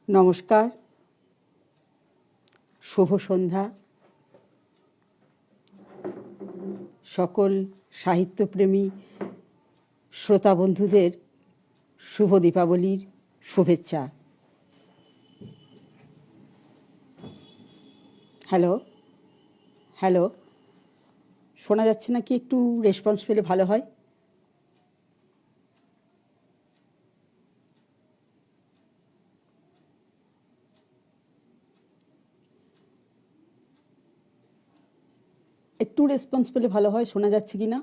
নমস্কার, শুভ সন্ধ্যা। সকল সাহিত্যপ্রেমী শ্রোতা বন্ধুদের শুভ দীপাবলির শুভেচ্ছা। হ্যালো হ্যালো শোনা যাচ্ছে না কি? একটু রেসপন্স পেলে ভালো হয়। একটু রেসপন্স পেলে ভালো হয়। শোনা যাচ্ছে কি না?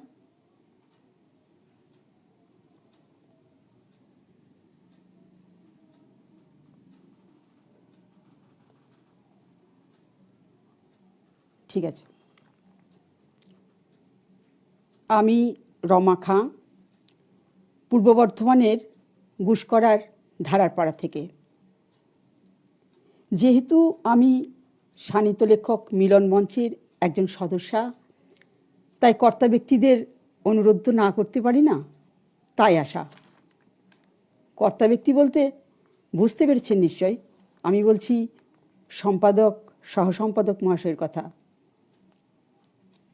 ঠিক আছে। আমি রমা খাঁ, পূর্ব বর্ধমানের গুসকরার ধারারপাড়া থেকে। যেহেতু আমি সাহিত্য লেখক মিলন মঞ্চের একজন সদস্যা, তাই কর্তা ব্যক্তিদের অনুরোধ না করতে পারি না, তাই আসা। কর্তা ব্যক্তি বলতে বুঝতে পেরেছেন নিশ্চয়, আমি বলছি সম্পাদক সহসম্পাদক মহাশয়ের কথা।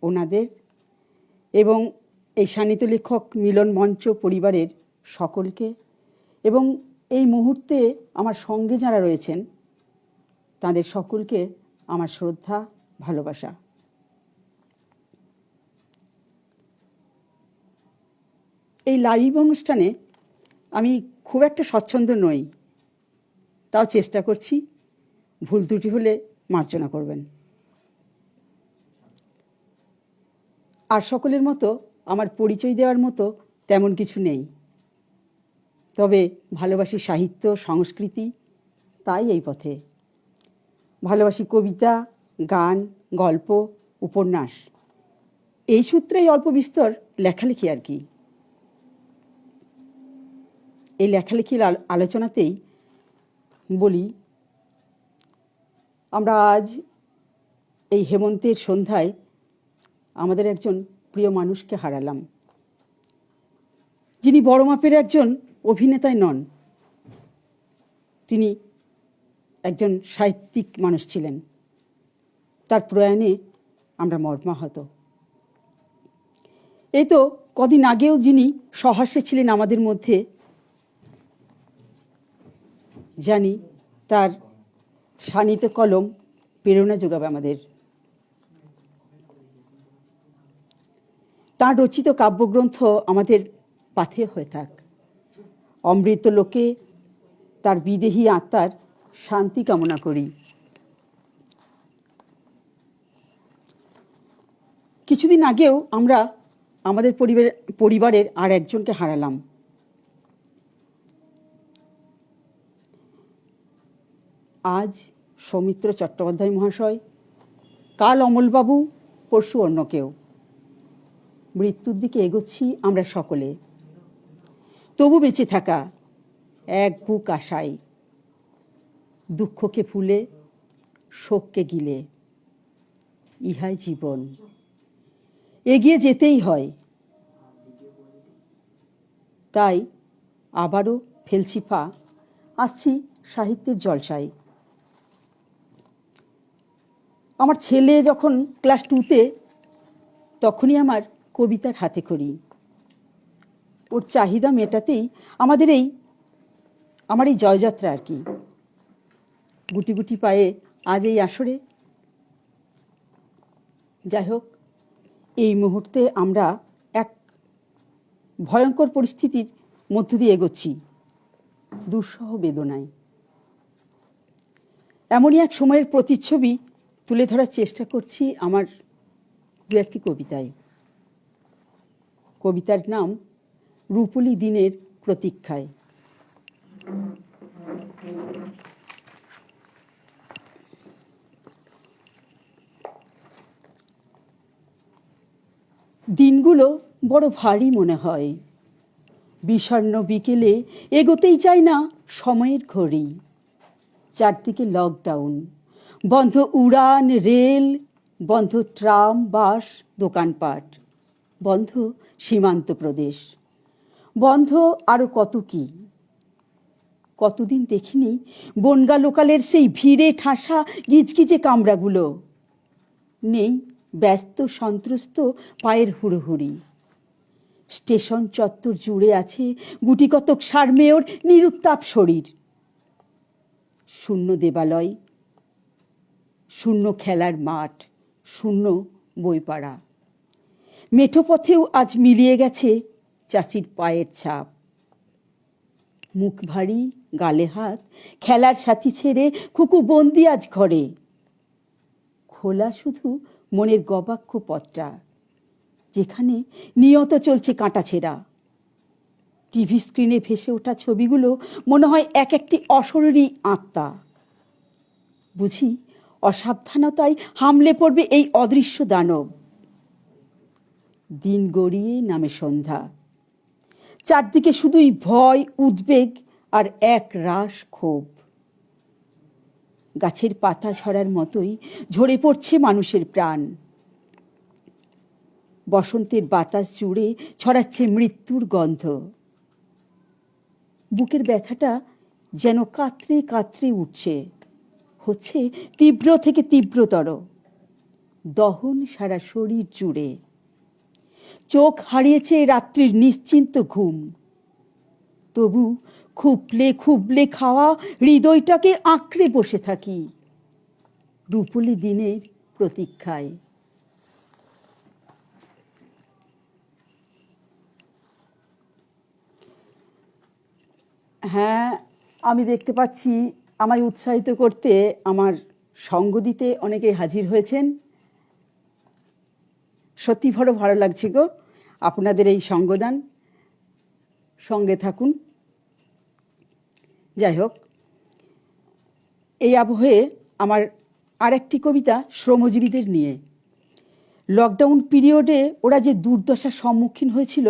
ওনাদের এবং এই সাহিত্য লেখক মিলন মঞ্চ পরিবারের সকলকে, এবং এই মুহূর্তে আমার সঙ্গে যারা রয়েছেন তাদের সকলকে আমার শ্রদ্ধা, ভালোবাসা। এই লাইভ অনুষ্ঠানে আমি খুব একটা স্বচ্ছন্দ নই, তাও চেষ্টা করছি। ভুল ত্রুটি হলে মার্জনা করবেন। আর সকলের মতো আমার পরিচয় দেওয়ার মতো তেমন কিছু নেই, তবে ভালোবাসি সাহিত্য সংস্কৃতি, তাই এই পথে। ভালোবাসি কবিতা, গান, গল্প, উপন্যাস, এই সূত্রেই অল্প বিস্তর লেখালেখি আর কি। এই লেখালেখির আলোচনাতেই বলি, আমরা আজ এই হেমন্তের সন্ধ্যায় আমাদের একজন প্রিয় মানুষকে হারালাম, যিনি বড় মাপের একজন অভিনেতাই নন, তিনি একজন সাহিত্যিক মানুষ ছিলেন। তার প্রয়াণে আমরা মর্মাহত। এই তো কদিন আগেও যিনি সহাস্যে ছিলেন আমাদের মধ্যে, জানি তার শানিত কলম প্রেরণা যোগাবে আমাদের। তার রচিত কাব্যগ্রন্থ আমাদের পাথেয় হয়ে থাক। অমৃত লোকে তার বিদেহী আত্মার শান্তি কামনা করি। কিছুদিন আগেও আমরা আমাদের পরিবারের আর একজনকে হারালাম। আজ সৌমিত্র চট্টোপাধ্যায় মহাশয়, কাল অমলবাবু, পরশু অন্য কেউ। মৃত্যুর দিকে এগোচ্ছি আমরা সকলে, তবু বেঁচে থাকা এক বুক আশায়, দুঃখকে ভুলে শোককে গিলে, ইহাই জীবন, এগিয়ে যেতেই হয়। তাই আবারও ফেলছি পা, আসছি সাহিত্যের জলসায়। আমার ছেলে যখন ক্লাস 2-তে, তখনই আমার কবিতার হাতে খড়ি। ওর চাহিদা মেটাতেই আমার এই জয়যাত্রা আর কি। গুটি গুটি পায়ে আজ এই আসরে। যাই হোক, এই মুহূর্তে আমরা এক ভয়ঙ্কর পরিস্থিতির মধ্য দিয়ে এগোচ্ছি, দুঃসহ বেদনায়। এমনই এক সময়ের প্রতিচ্ছবি তুলে ধরার চেষ্টা করছি আমার দু একটি কবিতায়। কবিতার নাম রূপলি দিনের প্রতীক্ষায়। দিনগুলো বড় ভারী মনে হয়, বিষণ্ণ বিকেলে এগোতেই চাই না সময়ের ঘড়ি। চারদিকে লকডাউন, বন্ধ উড়ান রেল, বন্ধ ট্রাম বাস দোকানপাট, বন্ধ সীমান্ত প্রদেশ, বন্ধ আরো কত কি। কতদিন দেখিনি বনগা লোকালের সেই ভিড়ে ঠাসা গিজগিজে কামরাগুলো। নেই ব্যস্ত সন্ত্রস্ত পায়ের হুড়োহুড়ি। স্টেশন চত্বর জুড়ে আছে গুটিকতক সারমেয়র নিরুত্তাপ শরীর। শূন্য দেবালয়, শূন্য খেলার মাঠ, শূন্য বইপাড়া। মেঠো পথেও আজ মিলিয়ে গেছে চাষির পায়ের ছাপ। মুখ ভারী, গালে হাত, খেলার সাথী ছেড়ে খুকু বন্দি আজ ঘরে। খোলা শুধু মনের গবাক্ষ পথটা, যেখানে নিয়ত চলছে কাঁটাছেঁড়া। টিভি স্ক্রিনে ভেসে ওঠা ছবিগুলো মনে হয় এক একটি অশরীরী আত্মা। বুঝি অসাবধানতায় হামলে পড়বে এই অদৃশ্য দানব। দিন গড়িয়ে নামে সন্ধ্যা। চারদিকে শুধুই ভয়, উদ্বেগ আর এক রাশ ক্ষোভ। গাছের পাতা ঝরার মতোই ঝরে পড়ছে মানুষের প্রাণ। বসন্তের বাতাস জুড়ে ছড়াচ্ছে মৃত্যুর গন্ধ। বুকের ব্যথাটা যেন কাতরে কাতরে উঠছে, হচ্ছে তীব্র থেকে তীব্রতর। দহন সারা শরীর জুড়ে। চোখ হারিয়েছে রাত্রির নিশ্চিন্ত ঘুম। তবু খুবলে খুবলে খাওয়া হৃদয়টাকে আঁকড়ে বসে থাকি রূপলি দিনের প্রতীক্ষায়। হ্যাঁ, আমি দেখতে পাচ্ছি আমায় উৎসাহিত করতে, আমার সঙ্গ দিতে অনেকে হাজির হয়েছেন। সত্যি বড় ভালো লাগছে গো আপনাদের এই সঙ্গদান। সঙ্গে থাকুন। যাই হোক, এই আবহে আমার আরেকটি কবিতা শ্রমজীবীদের নিয়ে। লকডাউন পিরিয়ডে ওরা যে দুর্দশার সম্মুখীন হয়েছিল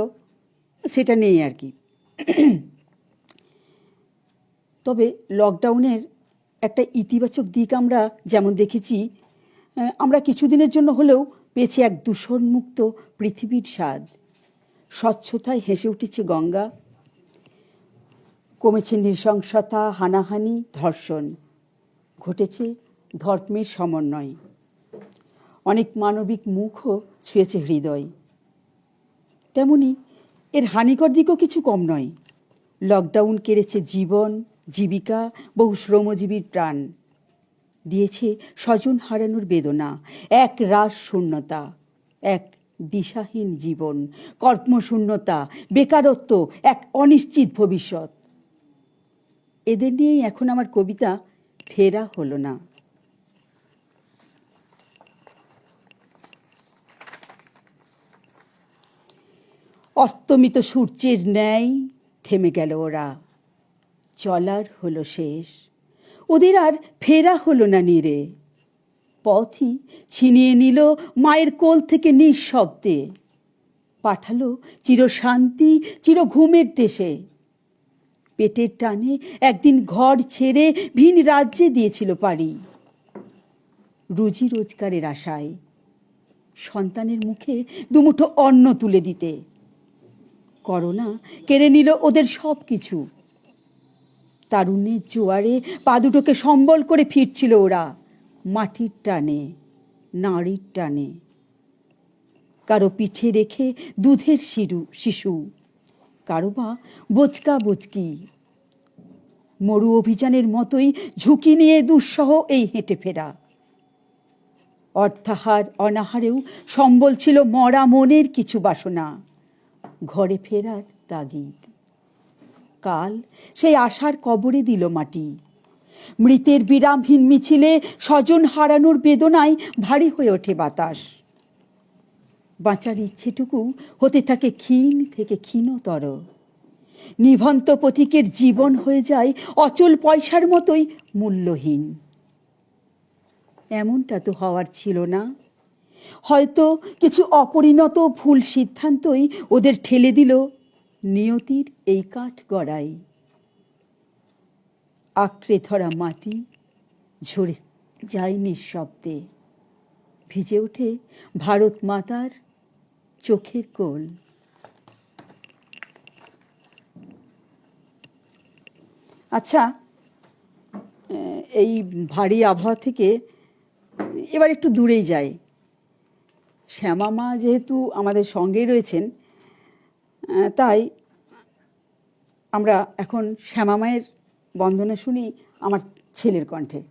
সেটা নেই আর কি। তবে লকডাউনের একটা ইতিবাচক দিক আমরা যেমন দেখেছি, আমরা কিছুদিনের জন্য হলেও পেয়েছি এক দূষণমুক্ত পৃথিবীর স্বাদ। স্বচ্ছতায় হেসে উঠেছে গঙ্গা, কমেছে নৃশংসতা, হানাহানি, ধর্ষণ, ঘটেছে ধর্মের সমন্বয়। অনেক মানবিক মুখও ছুঁয়েছে হৃদয়। তেমনি এর হানিকর দিকও কিছু কম নয়। লকডাউন কেড়েছে জীবন, জীবিকা, বহু শ্রমজীবীর প্রাণ। দিয়েছে স্বজন হারানোর বেদনা, এক রাশ শূন্যতা, এক দিশাহীন জীবন, কর্মশূন্যতা, বেকারত্ব, এক অনিশ্চিত ভবিষ্যৎ। এদের নিয়েই এখন আমার কবিতা ফেরা হলো না। অস্তমিত সূর্যের ন্যায় থেমে গেল ওরা, চলার হলো শেষ, ওদের আর ফেরা হলো না নীরে। পথই ছিনিয়ে নিল মায়ের কোল থেকে নিঃশব্দে, পাঠালো চিরশান্তি, চির ঘুমের দেশে। পেটের টানে একদিন ঘর ছেড়ে ভিন রাজ্যে দিয়েছিল পাড়ি, রুজি রোজগারের আশায় সন্তানের মুখে দুমুঠো অন্ন তুলে দিতে। করোনা কেড়ে নিল ওদের সব কিছু। তারুণ্যের জোয়ারে পা দুটোকে সম্বল করে ফিরছিল ওরা, মাটির টানে, নাড়ির টানে। কারো পিঠে রেখে দুধের শিশু, কারো বা বোচকা বুচকি। মরু অভিযানের মতোই ঝুঁকি নিয়ে দুঃসহ এই হেঁটে ফেরা। অর্থাহার অনাহারেও সম্বল ছিল মরা মনের কিছু বাসনা, ঘরে ফেরার তাগিদ। কাল সেই আশার কবরে দিল মাটি। মৃতের বিরামহীন মিছিলে স্বজন হারানোর বেদনায় ভারী হয়ে ওঠে বাতাস। বাঁচার ইচ্ছেটুকু হতে থাকে ক্ষীণ থেকে ক্ষীণতর। নিভন্ত পথিকের জীবন হয়ে যায় অচল পয়সার মতোই মূল্যহীন। এমনটা তো হওয়ার ছিল না। হয়তো কিছু অপরিণত ভুল সিদ্ধান্তই ওদের ঠেলে দিল নিয়তির এই কাঠ গড়াই। আঁকড়ে ধরা মাটি ঝরে যায় নিঃশব্দে, ভিজে ওঠে ভারত মাতার চোখের কোল। আচ্ছা, এই ভারী আবহাওয়া থেকে এবার একটু দূরেই যাই। শ্যামা মা যেহেতু আমাদের সঙ্গেই রয়েছেন, তাই আমরা এখন শ্যামা মায়ের বন্দনা শুনি আমার ছেলের কণ্ঠে।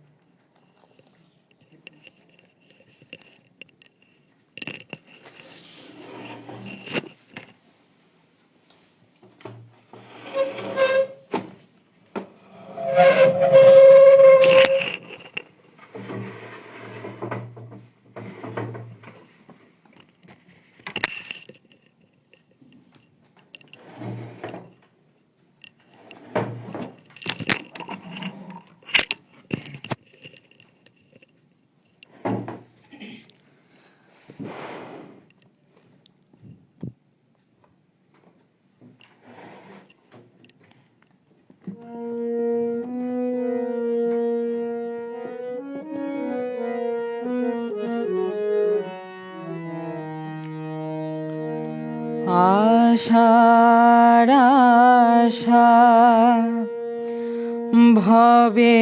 আশার আশা ভবে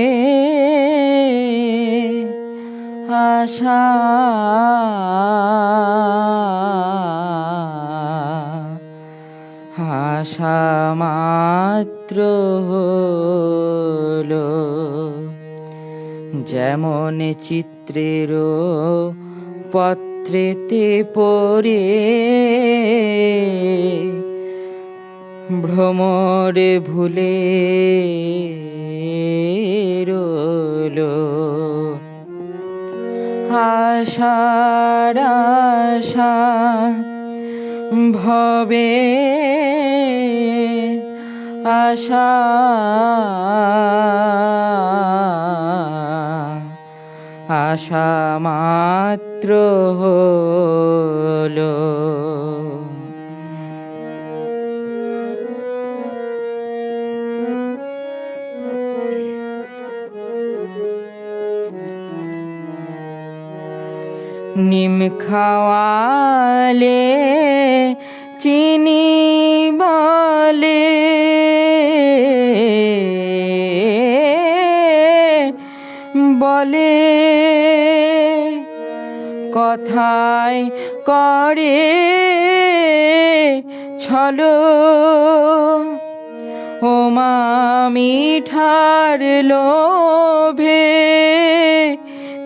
আশা আশা মাত্র হলো যেমন চিত্রের পত্রেতে পড়ে ভ্রমরে ভুলে রইলো আশার আশা ভবে আশা আশা মাত্র হলো নিম খাওয়ালে চিনি বলে বলে কথায় করে ছলো ও মা মিঠার লোভে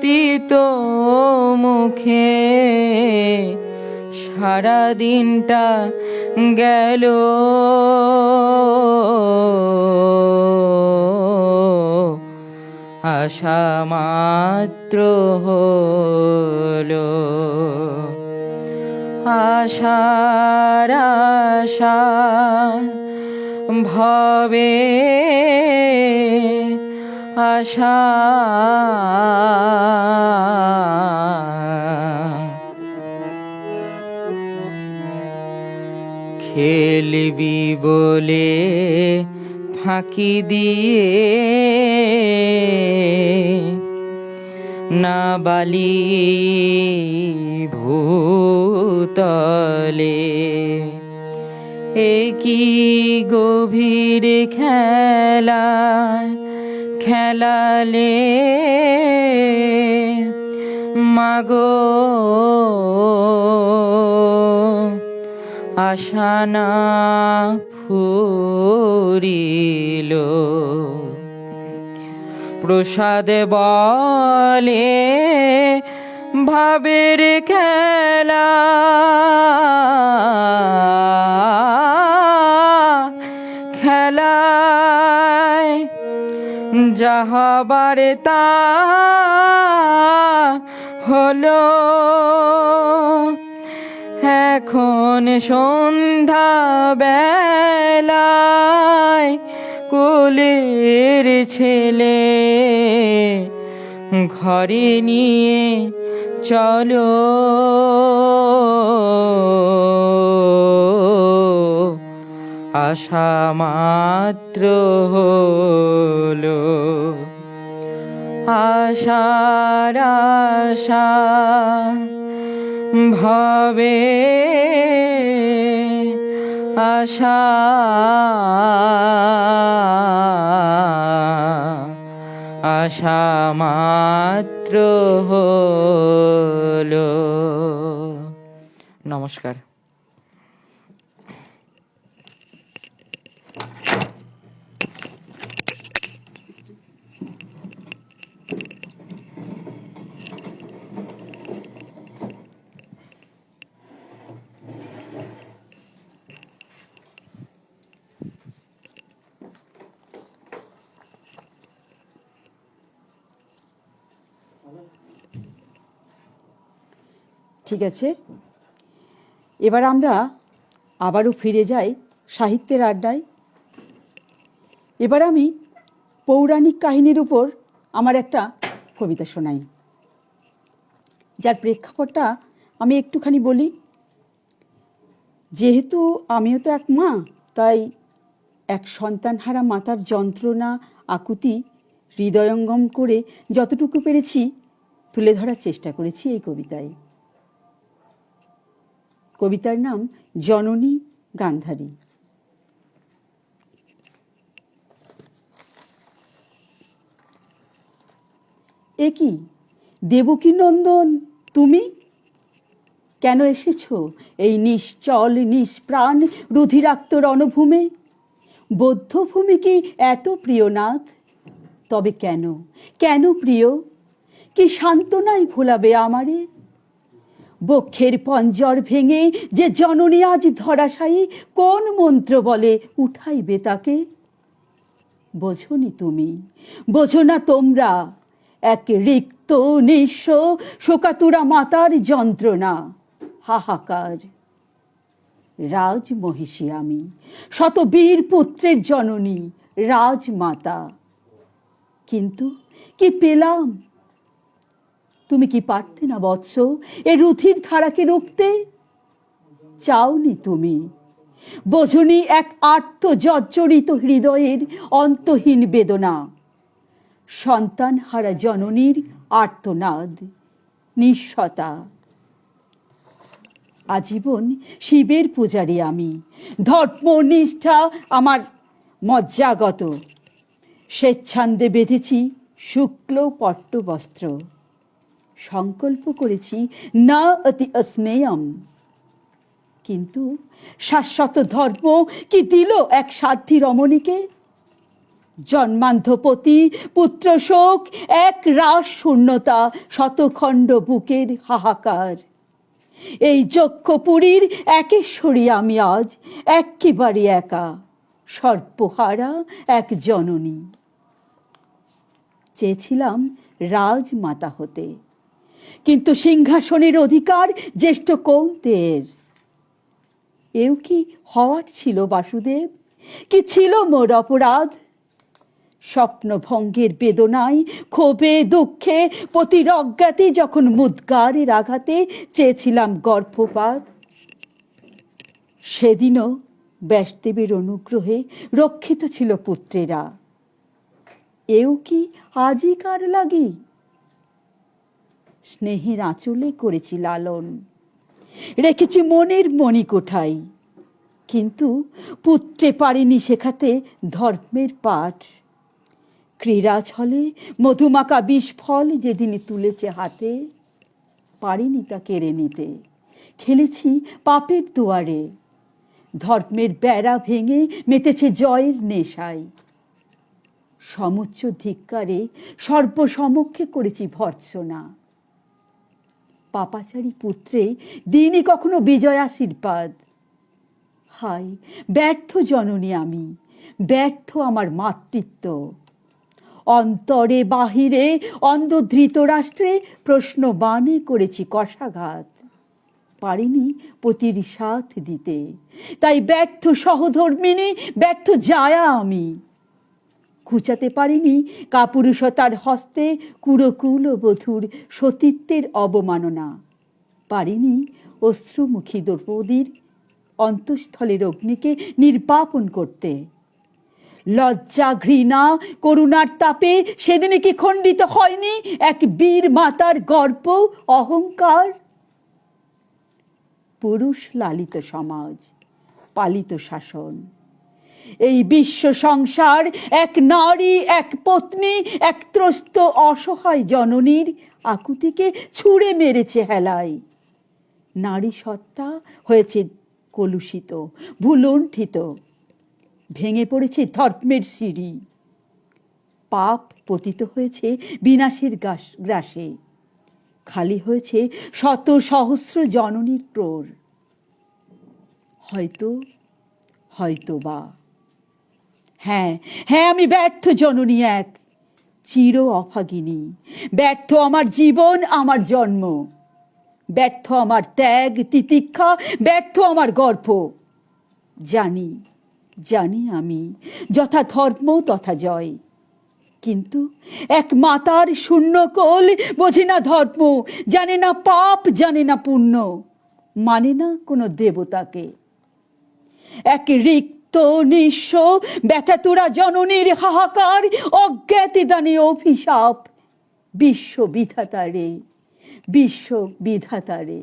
তিতো মুখে সারা দিনটা গেল আশা মাত্র হলো আশার আশা ভবে আশা খেলবি বলে ফাঁকি দিয়ে না বালি ভূতলে এ কি গভীর খেলা খেলালে মাগো আশা না ফুরিল প্রসাদে বলে ভাবের খেলা খেলায় যাহাবার তা হলো এখন সন্ধ্যা বেলায় কোলের ছেলে ঘরে নিয়ে চলো আশা মাত্র হলো আশার আশা ভবে আশা আশা মাত্র হলো। নমস্কার। ঠিক আছে, এবার আমরা আবারও ফিরে যাই সাহিত্যের আড্ডায়। এবার আমি পৌরাণিক কাহিনীর উপর আমার একটা কবিতা শোনাই, যার প্রেক্ষাপটটা আমি একটুখানি বলি। যেহেতু আমিও তো এক মা, তাই এক সন্তানহারা মাতার যন্ত্রণা আকুতি হৃদয়ঙ্গম করে যতটুকু পেরেছি তুলে ধরার চেষ্টা করেছি এই কবিতায়। কবিতার নাম জননী গান্ধারী। এ কি দেবকী নন্দন, তুমি কেন এসেছ এই নিশ্চল নিষ্প্রাণ রুধিরাক্ত রণভূমে? বৌদ্ধভূমি কি এত প্রিয়নাথ? তবে কেন, কেন প্রিয়? কি সান্ত্বনায় ভোলাবে আমারে? বক্ষের পঞ্জর ভেঙে যে জননী আজ ধরাশায়ী, কোন মন্ত্র বলে উঠাইবে তাকে? বোঝনি তুমি, বোঝো না তোমরা এক রিক্ত নিঃস্ব শোকাতুরা মাতার যন্ত্রণা, হাহাকার। রাজমহিষী আমি, শত বীর পুত্রের জননী, রাজমাতা। কিন্তু কি পেলাম? তুমি কি পারতে না বৎস এ রুধির ধারাকে রুখতে? চাওনি তুমি, বোঝনি এক আর্ত জর্জরিত হৃদয়ের অন্তহীন বেদনা, সন্তান হারা জননীর আর্তনাদ, নিঃস্বতা। আজীবন শিবের পূজারী আমি, ধর্মনিষ্ঠা আমার মজ্জাগত। স্বেচ্ছান্দে বেঁধেছি শুক্ল পট্ট বস্ত্র, সংকল্প করেছি না অতি অস্নেয়ম। কিন্তু শাশ্বত ধর্ম কি দিল এক সাধ্যী রমণীকে? জন্মান্ধপতি পুত্র শোক, এক রাস শূন্যতা, শতখণ্ড বুকের হাহাকার। এই যক্ষপুরীর একেশ্বরী আমি আজ, একেবারে একা, সর্বহারা এক জননী। চেয়েছিলাম রাজমাতা হতে, কিন্তু সিংহাসনের অধিকার জ্যেষ্ঠ কৌন্তের। এও কি হওয়ার ছিল বাসুদেব? কি ছিল মোর অপরাধ? স্বপ্নভঙ্গের বেদনায়, ক্ষোভে দুঃখে, পতির অজ্ঞাতে যখন মুদ্গারের আঘাতে চেয়েছিলাম গর্ভপাত, সেদিনও ব্যাসদেবের অনুগ্রহে রক্ষিত ছিল পুত্রেরা। এও কি আজিকার লাগি? স্নেহের আঁচলে করেছি লালন, রেখেছি মনের মণিকোঠায়, কিন্তু পুত্রে পারিনি শেখাতে ধর্মের পাঠ। ক্রীড়া ছলে মধুমাকা বিষ-ফল যেদিন তুলেছে হাতে, পারিনি তা কেড়ে নিতে, খেলেছি পাপের দুয়ারে। ধর্মের বেড়া ভেঙে মেতেছে জয়ের নেশায়, সমুচ্চ ধিক্কারে সর্বসমক্ষে করেছি ভর্ৎসনা। পাপাচারী পুত্রে দিনই কখনো বিজয় আশীর্বাদ। হায় ব্যর্থ জননী আমি, ব্যর্থ আমার মাতৃত্ব। অন্তরে বাহিরে অন্ধ ধৃতরাষ্ট্রে প্রশ্ন বাণে করেছি কষাঘাত, পারিনি পতির সাথ দিতে। তাই ব্যর্থ সহধর্মিনী, ব্যর্থ জায়া আমি। ঘুচাতে পারিনি কাপুরুষতার হস্তে কুরকুল বধূর সতীত্বের অবমাননা, পারিনি অশ্রুমুখী দ্রৌপদীর অন্তঃস্থলের অগ্নিকে নির্বাপন করতে। লজ্জা ঘৃণা করুণার তাপে সেদিনে কি খণ্ডিত হয়নি এক বীর মাতার গর্ব অহংকার? পুরুষ লালিত সমাজ, পালিত শাসন, এই বিশ্ব সংসার এক নারী, এক পত্নী, এক ত্রস্ত অসহায় জননীর আকুতিকে ছুঁড়ে মেরেছে হেলায়। নারী সত্তা হয়েছে কলুষিত, ভুলুণ্ঠিত, ভেঙে পড়েছে ধর্মের সিঁড়ি। পাপ পতিত হয়েছে বিনাশের গ্রাসে, খালি হয়েছে শত সহস্র জননীর ক্রোর। হয়তো, হয়তো বা, হ্যাঁ হ্যাঁ, আমি ব্যর্থ জননী এক, চির অভাগিনী। ব্যর্থ আমার জীবন, আমার জন্ম, ব্যর্থ আমার ত্যাগ তিতিক্ষা, ব্যর্থ আমার গর্ভ। জানি, জানি আমি যথা ধর্ম তথা জয়, কিন্তু এক মাতার শূন্য কোল বোঝে না ধর্ম, জানে না পাপ, জানে না পুণ্য, মানে না কোনো দেবতাকে। এক রিক্ত নিঃস্ব ব্যথাতুরা জননীর হাহাকার, অজ্ঞাতে দানে অভিশাপ বিশ্ব বিধাতারে, বিশ্ব বিধাতারে।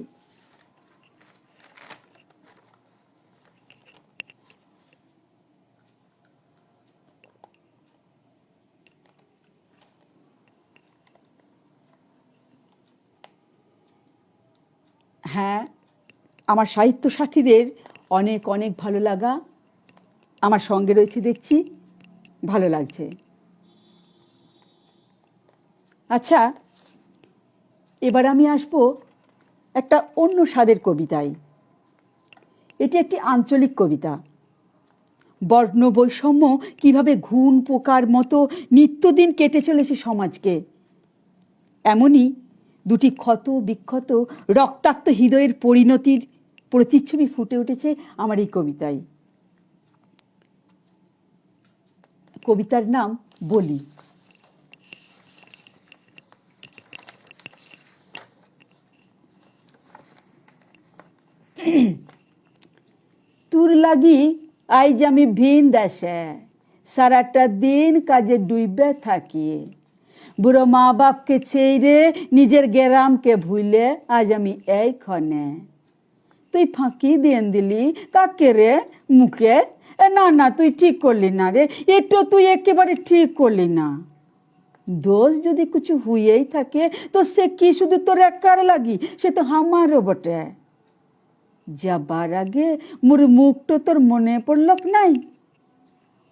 হ্যাঁ, আমার সাহিত্য সাথীদের অনেক অনেক ভালো লাগা আমার সঙ্গে রয়েছে দেখছি, ভালো লাগছে। আচ্ছা, এবার আমি আসব একটা অন্য স্বাদের কবিতায়। এটি একটি আঞ্চলিক কবিতা। বর্ণ বৈষম্য কিভাবে ঘুণ পোকার মতো নিত্যদিন কেটে চলেছে সমাজকে, এমনই দুটি ক্ষত বিক্ষত রক্তাক্ত হৃদয়ের পরিণতির প্রতিচ্ছবি ফুটে উঠেছে আমার এই কবিতায়। কবিতার নাম বলি। তোর লাগি আইজ আমি ভিন দেশে, সারাটা দিন কাজে ডুইবে থাকি। বুড়ো মা বাপকে ছেড়ে নিজের গ্রামকে ভুলে আজ আমি এইখানে। তুই ফাঁকি দিয়ে দিলি কাকে রে মুখে? না না, তুই ঠিক করলি না রে, একটু তুই একেবারে ঠিক করলি না। দোষ যদি কিছু হয়েই থাকে তো সে কি শুধু তোর একার লাগি? সে তো আমারও বটে। যাবার আগে মোর মুখটা তোর মনে পড়ল নাই?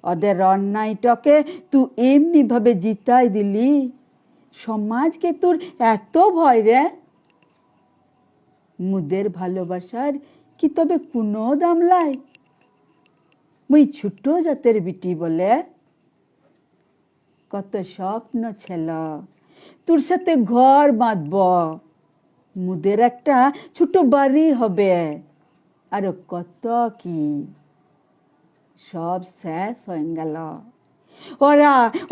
ওদের অন্যায়টাকে তুই এমনি ভাবে জিতাই দিলি। সমাজকে তোর এত ভয় রে? মুদের ভালোবাসার কি তবে কোনো দাম লাই? মুই ছোট জাতের বিটি বলে কত স্বপ্ন ছিল তোর সাথে ঘর বাঁধব, মুদের একটা ছোট বাড়ি হবে, আর কত কি সব শেষ হয়ে গেল।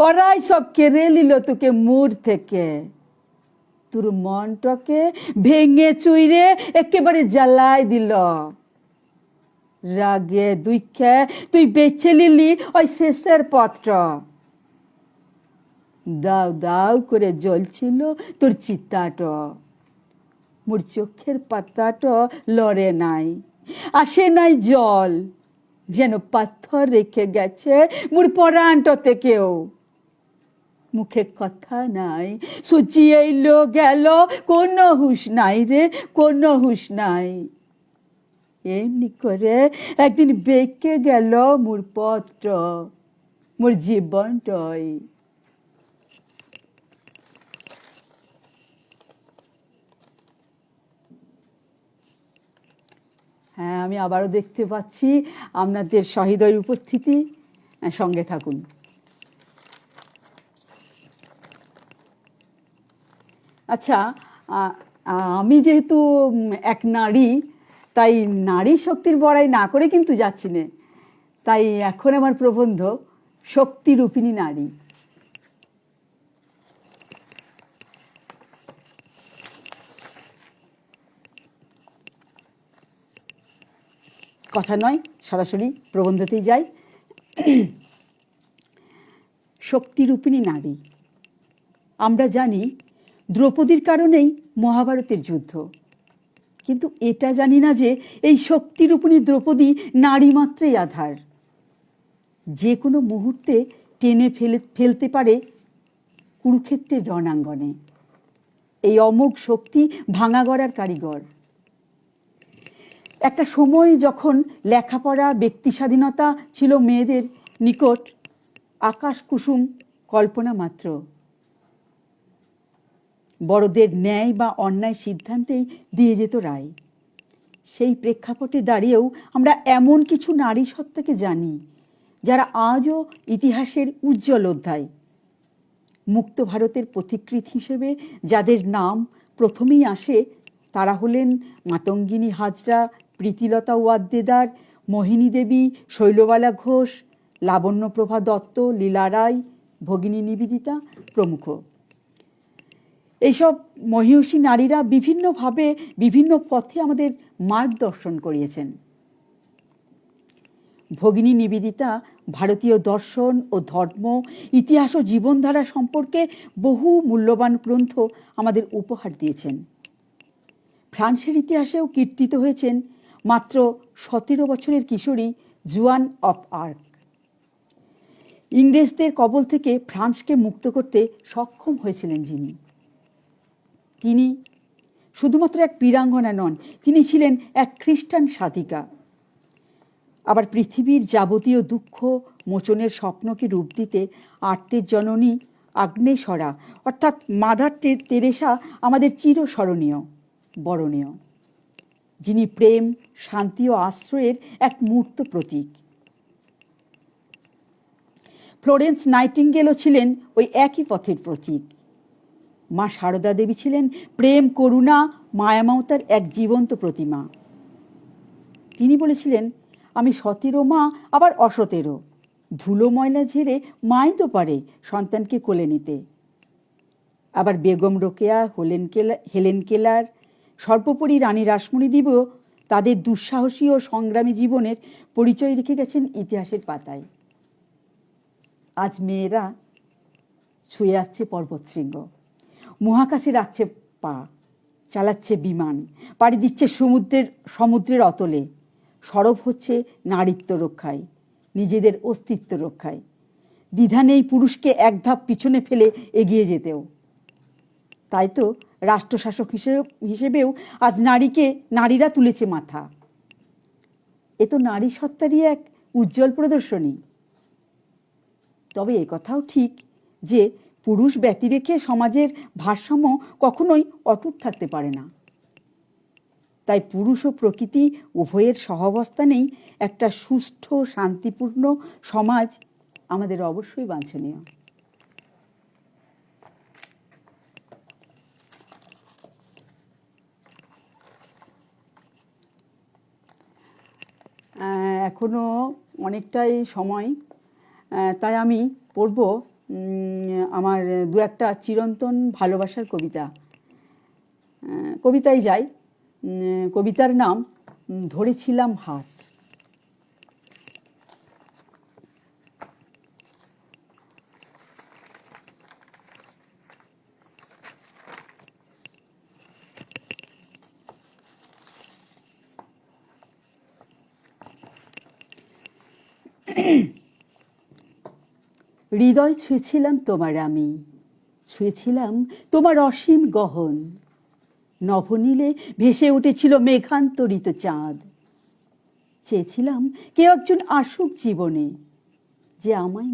ওরাই সব কেড়ে নিল তোকে মুর থেকে। তোর মনটাকে ভেঙে চুইরে একেবারে জ্বালাই দিল। রাগে দুঃখে তুই বেছে নিলি ওই শেষের পথটা। দাও দাও করে জ্বলছিল তোর চিতাটা। মোর চোখের পাতাটা লড়ে নাই, আসে নাই জল, যেন পাথর রেখে গেছে মোর পরাণটাতে কেউ। মুখে কথা নাই, সুচিয়ে এলো গেল, কোনো হুঁশ নাই রে, কোনো হুঁশ নাই। এমনি করে একদিন বেঁকে গেল মোর পথটা, মোর জীবনটাই। হ্যাঁ, আমি আবারও দেখতে পাচ্ছি আপনাদের সহৃদয়ের উপস্থিতি। সঙ্গে থাকুন। আচ্ছা, আমি যেহেতু এক নারী, তাই নারী শক্তির বড়াই না করে কিন্তু যাচ্ছি না। তাই এখন আমার প্রবন্ধ শক্তিরূপিণী নারী। কথা নয়, সরাসরি প্রবন্ধতেই যাই। শক্তিরূপিণী নারী। আমরা জানি দ্রৌপদীর কারণেই মহাভারতের যুদ্ধ, কিন্তু এটা জানি না যে এই শক্তিরূপিণী দ্রৌপদী নারী মাত্রই আধার। যে কোনো মুহূর্তে টেনে ফেলতে পারে কুরুক্ষেত্রের রণাঙ্গনে। এই অমোঘ শক্তি ভাঙা গড়ার কারিগর। একটা সময় যখন লেখাপড়া, ব্যক্তি স্বাধীনতা ছিল মেয়েদের নিকট আকাশ কুসুম কল্পনা মাত্র। বড়দের ন্যায় বা অন্যায় সিদ্ধান্তেই দিয়ে যেত রায়। সেই প্রেক্ষাপটে দাঁড়িয়েও আমরা এমন কিছু নারী সত্তাকে জানি যারা আজও ইতিহাসের উজ্জ্বল অধ্যায়। মুক্ত ভারতের পথিকৃৎ হিসেবে যাদের নাম প্রথমেই আসে তারা হলেন মাতঙ্গিনী হাজরা, প্রীতিলতা ওয়াদ্দেদার, মোহিনী দেবী, শৈলবালা ঘোষ, লাবণ্যপ্রভা দত্ত, লীলা রায়, ভগিনী নিবেদিতা প্রমুখ। এইসব মহিয়সী নারীরা বিভিন্নভাবে বিভিন্ন পথে আমাদের মার্গদর্শন করিয়েছেন। ভগিনী নিবেদিতা ভারতীয় দর্শন ও ধর্ম, ইতিহাস ও জীবনধারা সম্পর্কে বহু মূল্যবান গ্রন্থ আমাদের উপহার দিয়েছেন। ফ্রান্সের ইতিহাসেও কীর্তিত হয়েছেন মাত্র 17 বছরের কিশোরী জুয়ান অফ আর্ক। ইংরেজদের কবল থেকে ফ্রান্সকে মুক্ত করতে সক্ষম হয়েছিলেন যিনি, তিনি শুধুমাত্র এক বীরাঙ্গনা নন, তিনি ছিলেন এক খ্রিস্টান সাধিকা। আবার পৃথিবীর যাবতীয় দুঃখ মোচনের স্বপ্নকে রূপ দিতে আর্তের জননী আগ্নেয়সরা অর্থাৎ মাদার তেরেসা আমাদের চিরস্মরণীয়, বরণীয়, যিনি প্রেম, শান্তি ও আশ্রয়ের এক মূর্ত প্রতীক। ফ্লোরেন্স নাইটিঙ্গেলও ছিলেন ওই একই পথের প্রতীক। মা সারদা দেবী ছিলেন প্রেম, করুণা, মায়ামমতার এক জীবন্ত প্রতিমা। তিনি বলেছিলেন, আমি সতেরো মা আবার অসতেরো, ধুলো ময়লা ঝেড়ে মাই তো পারে সন্তানকে কোলে নিতে। আবার বেগম রোকেয়া, হেলেন কেলার, সর্বোপরি রানী রাসমণি দেবীও তাদের দুঃসাহসী ও সংগ্রামী জীবনের পরিচয় রেখে গেছেন ইতিহাসের পাতায়। আজ মেয়েরা ছুঁয়ে আসছে পর্বতশৃঙ্গ, মহাকাশে রাখছে পা, চালাচ্ছে বিমান, পাড়ি দিচ্ছে সমুদ্রের অতলে, সরব হচ্ছে নারীত্ব রক্ষায়, নিজেদের অস্তিত্ব রক্ষায়। দ্বিধা নেই পুরুষকে এক ধাপ পিছনে ফেলে এগিয়ে যেতেও। তাই তো রাষ্ট্রশাসক হিসেবেও আজ নারীরা তুলেছে মাথা। এ তো নারী সত্তারই এক উজ্জ্বল প্রদর্শনী। তবে একথাও ঠিক যে পুরুষ ব্যতিরেকে সমাজের ভারসাম্য কখনোই অটুট থাকতে পারে না। তাই পুরুষ ও প্রকৃতি উভয়ের সহাবস্থানেই একটা সুষ্ঠু, শান্তিপূর্ণ সমাজ আমাদের অবশ্যই বাঞ্ছনীয়। এখনো অনেকটাই সময়, তাই আমি পড়ব আমার দু একটা চিরন্তন ভালোবাসার কবিতা। কবিতায় যাই। কবিতার নাম ধরেছিলাম হাত। হৃদয় ছুঁয়েছিলাম তোমার আমি, ছুঁয়েছিলাম তোমার অসীম গহন। নভনীলে ভেসে উঠেছিল মেঘান্তরিত চাঁদ। চেয়েছিলাম কেউ একজন আসুক জীবনে, যে আমায়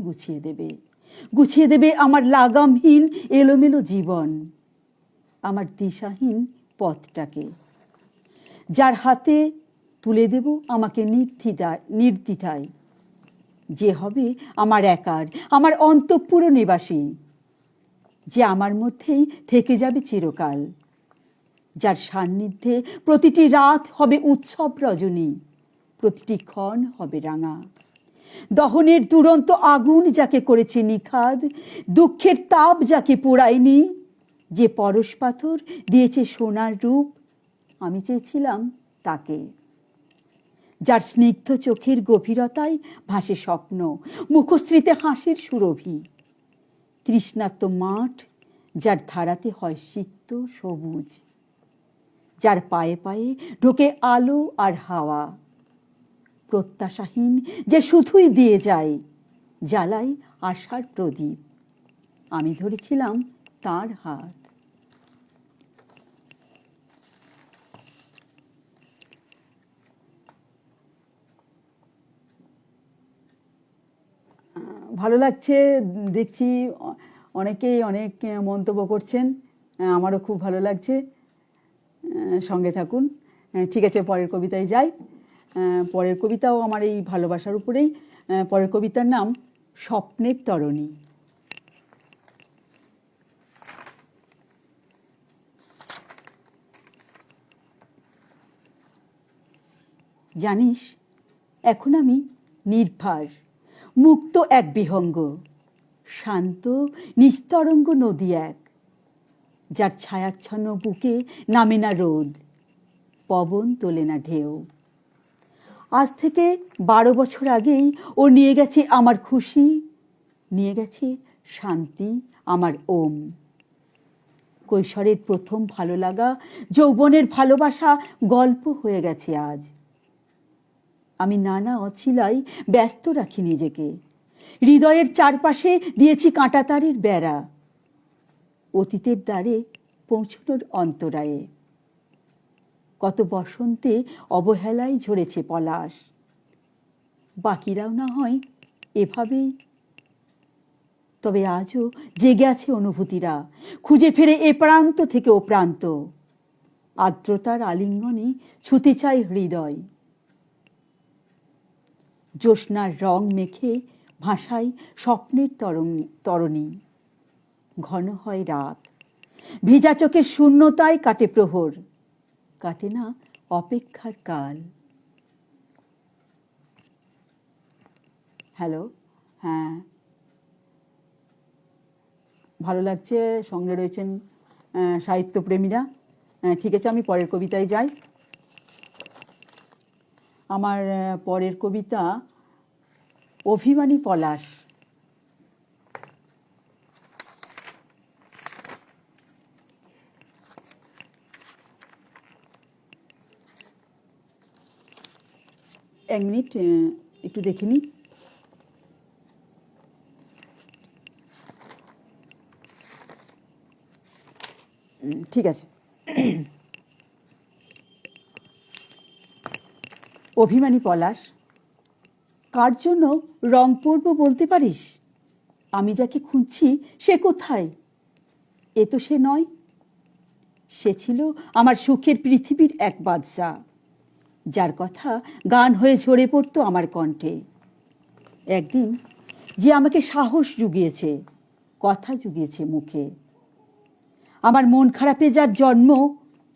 গুছিয়ে দেবে আমার লাগামহীন এলোমেলো জীবন, আমার দিশাহীন পথটাকে। যার হাতে তুলে দেব আমাকে নির্দ্বিধায়, যে হবে আমার একার, আমার অন্তঃপুর নিবাসী, যে আমার মধ্যেই থেকে যাবে চিরকাল, যার সান্নিধ্যে প্রতিটি রাত হবে উৎসব রজনী, প্রতিটি ক্ষণ হবে রাঙা। দহনের দুরন্ত আগুন যাকে করেছে নিখাদ, দুঃখের তাপ যাকে পোড়ায়নি, যে পরশ পাথর দিয়েছে সোনার রূপ, আমি চেয়েছিলাম তাকে। যার স্নিগ্ধ চোখের গভীরতায় ভাসে স্বপ্ন, মুখশ্রীতে হাসির সুরভি, তৃষ্ণার্ত মাঠ যার ধারাতে হয় সিক্ত সবুজ, যার পায়ে পায়ে ঢোকে আলো আর হাওয়া, প্রত্যাশাহীন যে শুধুই দিয়ে যায়, জ্বালাই আশার প্রদীপ। আমি ধরেছিলাম তার হাত। ভালো লাগছে, দেখছি অনেকেই অনেক মন্তব্য করছেন, আমারও খুব ভালো লাগছে। সঙ্গে থাকুন। ঠিক আছে, পরের কবিতায় যাই। পরের কবিতাও আমার এই ভালোবাসার উপরেই। পরের কবিতার নাম স্বপ্নের তরণী। জানিস, এখন আমি নির্ভার, মুক্ত এক বিহঙ্গ, শান্ত নিস্তরঙ্গ নদী এক, যার ছায়াচ্ছন্ন বুকে নামে না রোদ, পবন তোলে না ঢেউ। আজ থেকে 12 বছর আগেই ও নিয়ে গেছে আমার খুশি, নিয়ে গেছে শান্তি, আমার ওম। কৈশোরের প্রথম ভালো লাগা, যৌবনের ভালোবাসা গল্প হয়ে গেছে আজ। আমি নানা অছিলায় ব্যস্ত রাখি নিজেকে, হৃদয়ের চারপাশে দিয়েছি কাঁটাতারের বেড়া, অতীতের দ্বারে পৌঁছনোর অন্তরায়ে। কত বসন্তে অবহেলায় ঝরেছে পলাশ, বাকিরাও না হয় এভাবেই। তবে আজও জেগে আছে অনুভূতিরা, খুঁজে ফেরে এ প্রান্ত থেকে ও প্রান্ত। আর্দ্রতার আলিঙ্গনে ছুতে চাই হৃদয়। জ্যোৎস্নার রং মেখে ভাসাই স্বপ্নের তরণী। ঘন হয় রাত, ভেজা চোখের শূন্যতায় কাটে প্রহর, কাটে না অপেক্ষার কাল। হ্যালো, হ্যাঁ, ভালো লাগছে, সঙ্গে রয়েছেন সাহিত্যপ্রেমীরা। ঠিক আছে, আমি পরের কবিতায় যাই। আমার পরের কবিতা অভিমানী পলাশ। এক মিনিট, একটু দেখে নিই। ঠিক আছে। অভিমানী পলাশ। কার জন্য রং পরব বলতে পারিস? আমি যাকে খুঁজছি সে কোথায়? এ তো সে নয়। সে ছিল আমার সুখের পৃথিবীর এক বাদশা, যার কথা গান হয়ে ঝরে পড়তো আমার কণ্ঠে। একদিন যে আমাকে সাহস জুগিয়েছে, কথা জুগিয়েছে মুখে। আমার মন খারাপে যার জন্ম,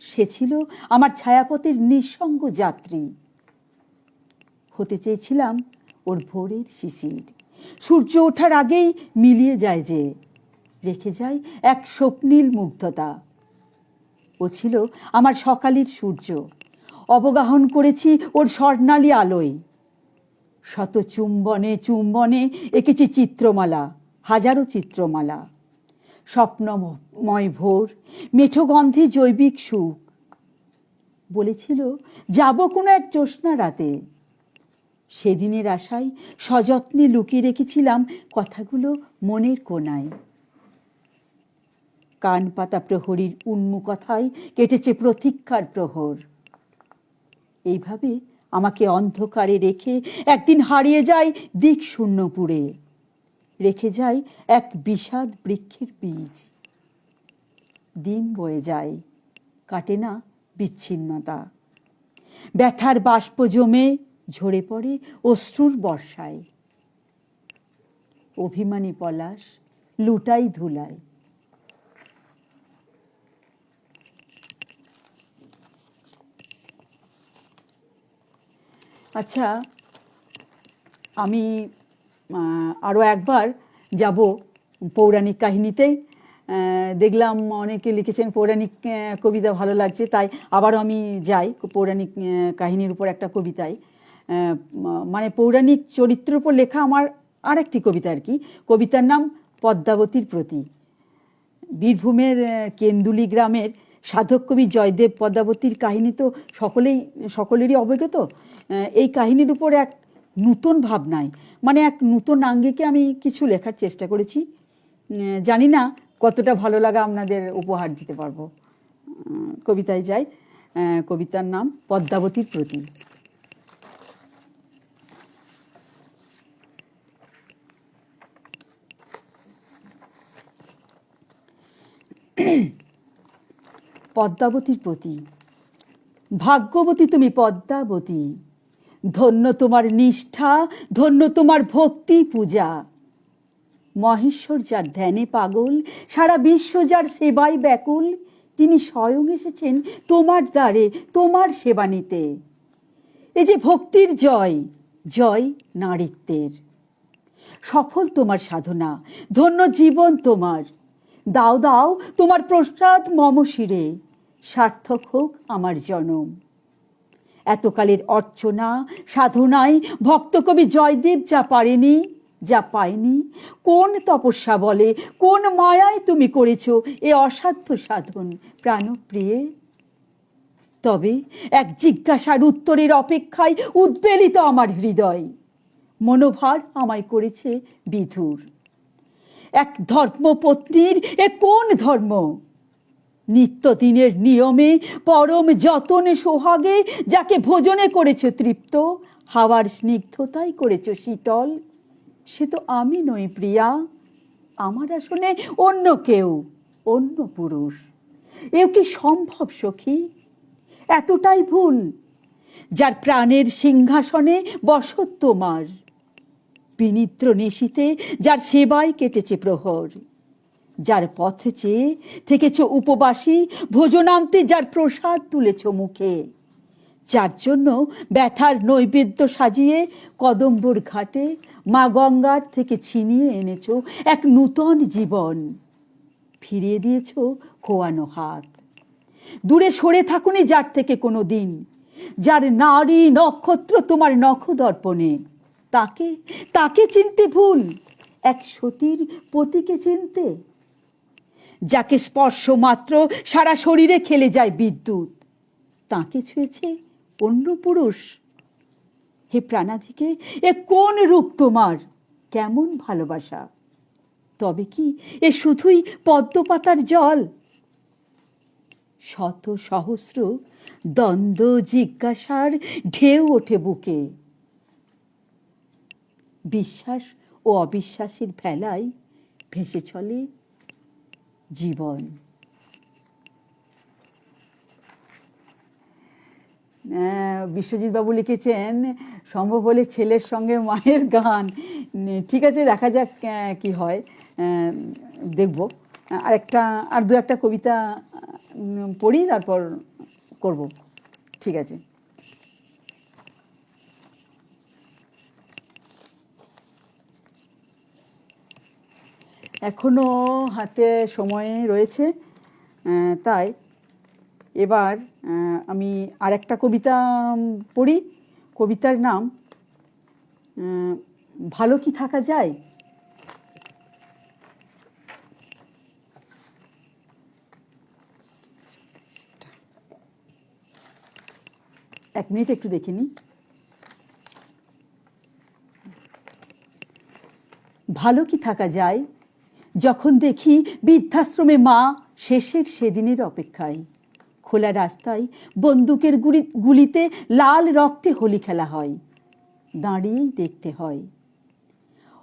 সে ছিল আমার ছায়াপথের নিঃসঙ্গ যাত্রী। হতে চেয়েছিলাম ওর ভোরের শিশির, সূর্য ওঠার আগেই মিলিয়ে যায় যে, রেখে যায় এক স্বপ্নীল মুগ্ধতা। ও ছিল আমার সকালের সূর্য, অবগাহন করেছি ওর স্বর্ণালী আলোয়। শত চুম্বনে চুম্বনে এঁকেছি চিত্রমালা, হাজারো চিত্রমালা। স্বপ্নময় ভোর, মেঠো গন্ধে জৈবিক সুখ। বলেছিল যাব কোনো এক জ্যোৎস্না রাতে। সেদিনের আশায় সযত্নে লুকিয়ে রেখেছিলাম কথাগুলো মনের কোণায়। কান পাতা প্রহরীর উন্মুখতায় কেটেছে প্রতীক্ষার প্রহর। এইভাবে আমাকে অন্ধকারে রেখে একদিন হারিয়ে যায় দিক শূন্যপুরে, রেখে যায় এক বিষাদ বৃক্ষের বীজ। দিন বয়ে যায়, কাটে না বিচ্ছিন্নতা। ব্যথার বাষ্প জমে ঝরে পড়ে অশ্রুর বর্ষায়। অভিমানী পলাশ লুটাই ধুলায়। আচ্ছা, আমি আরও একবার যাব পৌরাণিক কাহিনীতেই। দেখলাম অনেকে লিখেছেন পৌরাণিক কবিতা ভালো লাগছে, তাই আবারও আমি যাই পৌরাণিক কাহিনীর উপর একটা কবিতায়। মানে পৌরাণিক চরিত্রের উপর লেখা আমার আর একটি কবিতা আর কি। কবিতার নাম পদ্মাবতীর প্রতি। বীরভূমের কেন্দুলি গ্রামের সাধক কবি জয়দেব পদ্মাবতীর কাহিনী তো সকলেরই অবগত। এই কাহিনীর উপর এক নূতন ভাবনায় মানে এক নতুন আঙ্গিকে আমি কিছু লেখার চেষ্টা করেছি। জানি না কতটা ভালো লাগা আপনাদের উপহার দিতে পারবো। কবিতায় যাই। কবিতার নাম পদ্মাবতীর প্রতি। পদ্মাবতীর প্রতি। ভাগ্যবতী তুমি পদ্মাবতী, ধন্য তোমার নিষ্ঠা, ধন্য তোমার ভক্তি পূজা। মহেশ্বর যার ধ্যানে পাগল, সারা বিশ্ব যার সেবায় ব্যাকুল, তিনি স্বয়ং এসেছেন তোমার দ্বারে তোমার সেবা নিতে। এই যে ভক্তির জয়, জয় নারীত্বের। সফল তোমার সাধনা, ধন্য জীবন তোমার। দাও দাও তোমার প্রসাদ মম শিরে, সার্থক হোক আমার জনম। এতকালের অর্চনা সাধনায় ভক্তকবি জয়দেব যা পারেনি, যা পায়নি, কোন তপস্যা বলে, কোন মায়ায় তুমি করেছ এ অসাধ্য সাধন প্রাণপ্রিয়ে। তবে এক জিজ্ঞাসার উত্তরের অপেক্ষায় উদ্বেলিত আমার হৃদয়। মনোভার আমায় করেছে বিধুর। এক ধর্মপত্নীর এ কোন ধর্ম? নিত্যদিনের নিয়মে পরম যতনে সোহাগে যাকে ভোজনে করেছ তৃপ্ত, হাওয়ার স্নিগ্ধতাই করেছ শীতল, সে তো আমি নই প্রিয়া। আমার আসনে অন্য কেউ, অন্য পুরুষ। এও কি সম্ভব সখী? এতটাই ভুল। যার প্রাণের সিংহাসনে বসত তোমার, বিনিদ্র নিশীতে যার সেবায় কেটেছে প্রহর, যার পথে চেয়ে থেকেছ উপবাসী, ভোজনান্তে যার প্রসাদ তুলেছ মুখে, যার জন্য ব্যথার নৈবেদ্য সাজিয়ে কদম্বর ঘাটে মা গঙ্গার থেকে ছিনিয়ে এনেছ এক নূতন জীবন, ফিরিয়ে দিয়েছ খোয়ানো হাত। দূরে সরে থাকুনি যার থেকে কোনো দিন, যার নারী নক্ষত্র তোমার নখ দর্পণে, তাকে তাকে চিনতে ভুল, এক সতীর পতিকে চিনতে। যাকে স্পর্শ মাত্র সারা শরীরে খেলে যায় বিদ্যুৎ, তাকে ছুঁয়েছে অন্য পুরুষ। হে প্রাণাধিকে, এ কোন রূপ তোমার, কেমন ভালোবাসা? তবে কি এ শুধুই পদ্মপাতার জল? শত সহস্র দ্বন্দ্ব জিজ্ঞাসার ঢেউ ওঠে বুকে। বিশ্বাস ও অবিশ্বাসের ভেলায় ভেসে চলে জীবন। বিশ্বজিৎ বাবু লিখেছেন, সম্ভব হলে ছেলের সঙ্গে মায়ের গান। ঠিক আছে, দেখা যাক কি হয়, দেখব। আর দু একটা কবিতা পড়ি, তারপর করব। ঠিক আছে। এখনো হাতে সময় রয়েছে, তাই এবার আমি আর একটা কবিতা পড়ি। কবিতার নাম ভালো কি থাকা যায়। এক মিনিট একটু দেখে নিই। ভালো কি থাকা যায় যখন দেখি বৃদ্ধাশ্রমে মা শেষের সেদিনের অপেক্ষায়। খোলা রাস্তায় বন্দুকের গুলিতে লাল রক্তে হোলি খেলা হয়, দাঁড়িয়েই দেখতে হয়।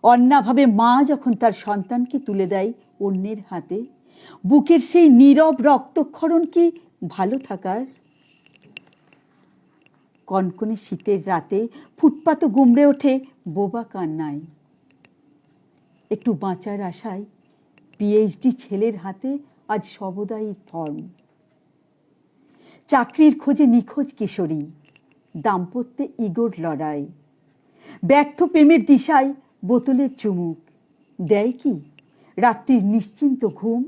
অন্যাভাবে মা যখন তার সন্তানকে তুলে দেয় অন্যের হাতে, বুকের সেই নীরব রক্তক্ষরণ কি ভালো থাকার? কনকনে শীতের রাতে ফুটপাত গুমড়ে ওঠে বোবা কান্নায়। একটু বাঁচার আশায় পিএইচডি ছেলের হাতে আজ সবদায়ী ফর্ম। চাকরির খোঁজে নিখোঁজ কিশোরী, দাম্পত্যে ইগোর লড়াই। ব্যর্থ প্রেমের দিশায় বোতলের চুমুক দেয় কি রাত্রির নিশ্চিন্ত ঘুম?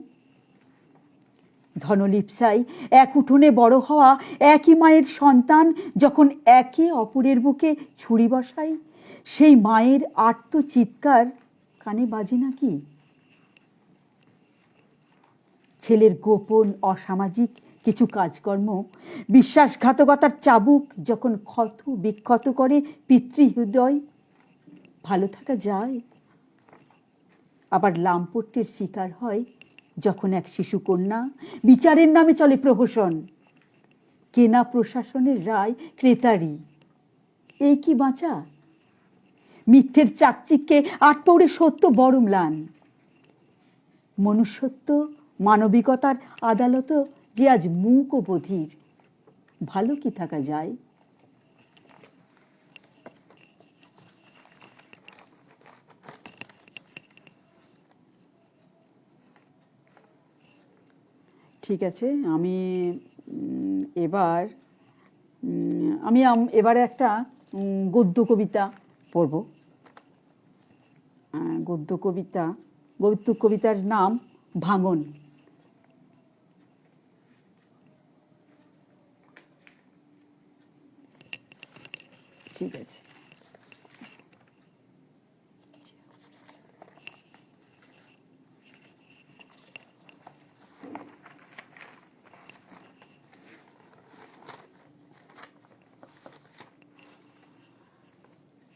ধনলিপ্সায় এক উঠোনে বড় হওয়া একই মায়ের সন্তান যখন একে অপরের বুকে ছুরি বসায়, সেই মায়ের আর্ত চিৎকার কানে বাজে নাকি? ছেলের গোপন অসামাজিক কিছু কাজকর্ম, বিশ্বাসঘাতকতার চাবুক যখন ক্ষত বিক্ষত করে পিতৃহৃদয়, ভালো থাকা যায়? আবার লামপট্যের শিকার হয় যখন এক শিশুকন্যা বিচারের নামে চলে প্রহসন, কেনা প্রশাসনের রায় ক্রেতারি। এই কি বাঁচা? মিথ্যের চাকচিক্যে আটপৌড়ে সত্য বড় ম্লান। মনুষ্যত্ব মানবিকতার আদালত যে আজ মূক ও বধির, ভালো কি থাকা যায়? ঠিক আছে, আমি এবার এবারে একটা গদ্য কবিতা পড়ব। গদ্য কবিতার নাম ভাঙন। ঠিক আছে।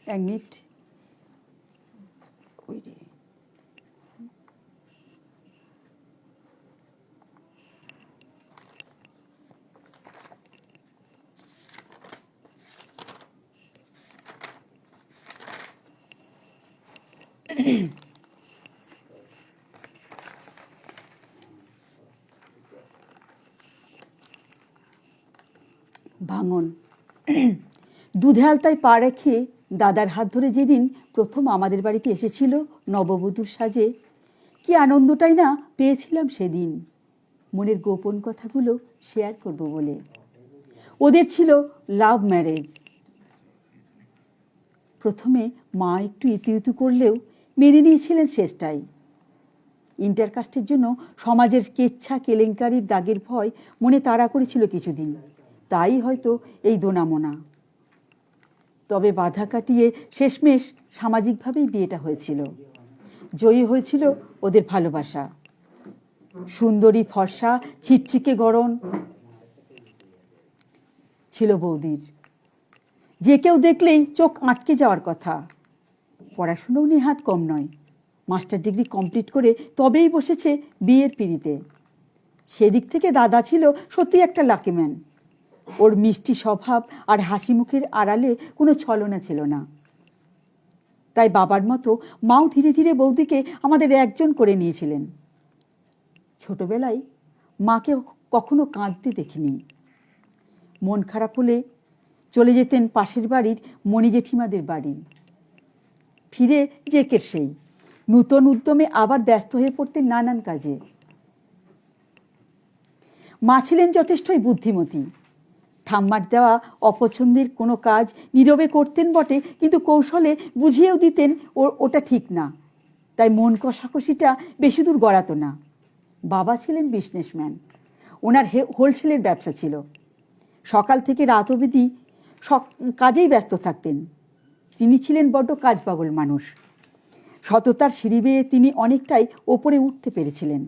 এক মিনিট। ভাঙন। দুধে আলতায় পা রেখে দাদার হাত ধরে যেদিন প্রথম আমাদের বাড়িতে এসেছিল নববধূর সাজে, কি আনন্দটাই না পেয়েছিলাম সেদিন। মনের গোপন কথাগুলো শেয়ার করব বলে। ওদের ছিল লাভ ম্যারেজ। প্রথমে মা একটু ইতু করলেও মেনে নিয়েছিলেন শেষটাই। ইন্টারকাস্টের জন্য সমাজের কেচ্ছা কেলেঙ্কারির দাগের ভয় মনে তাড়া করেছিল কিছুদিন, তাই হয়তো এই দোনামোনা। তবে বাধা কাটিয়ে শেষমেশ সামাজিকভাবেই বিয়েটা হয়েছিল। জয়ী হয়েছিল ওদের ভালোবাসা। সুন্দরী ফর্সা ছিকছিকে গড়ন ছিল বৌদির, যে কেউ দেখলেই চোখ আটকে যাওয়ার কথা। পড়াশুনোও নেহাত কম নয়, মাস্টার ডিগ্রি কমপ্লিট করে তবেই বসেছে বিয়ের পিঁড়িতে। সেদিক থেকে দাদা ছিল সত্যি একটা লাকি ম্যান। ওর মিষ্টি স্বভাব আর হাসি মুখের আড়ালে কোনো ছলনা ছিল না। তাই বাবার মতো মাও ধীরে ধীরে বৌদিকে আমাদের একজন করে নিয়েছিলেন। ছোটবেলায় মাকে কখনো কাঁদতে দেখিনি। মন খারাপ হলে চলে যেতেন পাশের বাড়ির মণি জেঠিমাদের বাড়ি। ফিরে জেকের সেই নূতন উদ্যমে আবার ব্যস্ত হয়ে পড়তেন নানান কাজে। মা ছিলেন যথেষ্টই বুদ্ধিমতী। ঠাম্মার দেওয়া অপছন্দের কোনো কাজ নীরবে করতেন বটে, কিন্তু কৌশলে বুঝিয়েও দিতেন ওটা ঠিক না। তাই মন কষাকষিটা বেশি দূর গড়াতো না। বাবা ছিলেন বিজনেসম্যান। ওনার হোলসেলের ব্যবসা ছিল। সকাল থেকে রাত অবধি কাজেই ব্যস্ত থাকতেন। তিনি ছিলেন বড্ড কাজ পাগল মানুষ। সততার সিঁড়ি বেয়ে তিনি অনেকটাই ওপরে উঠতে পেরেছিলেন।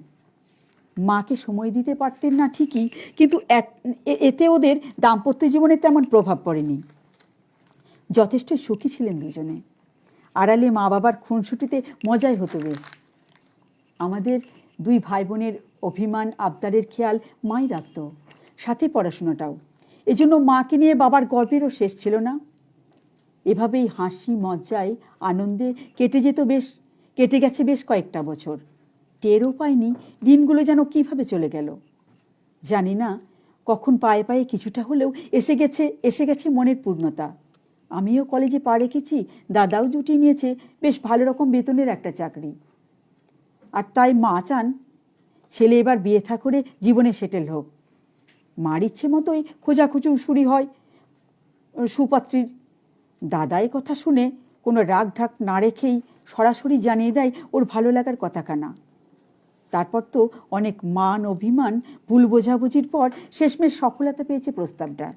মাকে সময় দিতে পারতেন না ঠিকই, কিন্তু এতে ওদের দাম্পত্য জীবনে তেমন প্রভাব পড়েনি। যথেষ্ট সুখী ছিলেন দুজনে। আড়ালে মা বাবার খুনসুটিতে মজাই হতো বেশ। আমাদের দুই ভাই বোনের অভিমান আবদারের খেয়াল মাই রাখত, সাথে পড়াশোনাটাও। এজন্য মাকে নিয়ে বাবার গর্বেরও শেষ ছিল না। এভাবেই হাসি মজ্জায় আনন্দে কেটে গেছে বেশ কয়েকটা বছর। টেরও পাইনি দিনগুলো যেন কিভাবে চলে গেল। জানি না কখন পায়ে পায়ে কিছুটা হলেও এসে গেছে মনের পূর্ণতা। আমিও কলেজে পা রেখেছি, দাদাও জুটিয়ে নিয়েছে বেশ ভালো রকম বেতনের একটা চাকরি। আর তাই মা চান ছেলে এবার বিয়ে থা করে জীবনে সেটেল হোক। মার ইচ্ছে মতোই খোঁজাখুঁজি শুরু হয় সুপাত্রীর। দাদাই কথা শুনে কোনো রাগ ঢাক না রেখেই সরাসরি জানিয়ে দেয় ওর ভালো লাগার কথাখানা। তারপর তো অনেক মান অভিমান ভুল বোঝাবুঝির পর শেষমেশ সফলতা পেয়েছে প্রস্তাবটা।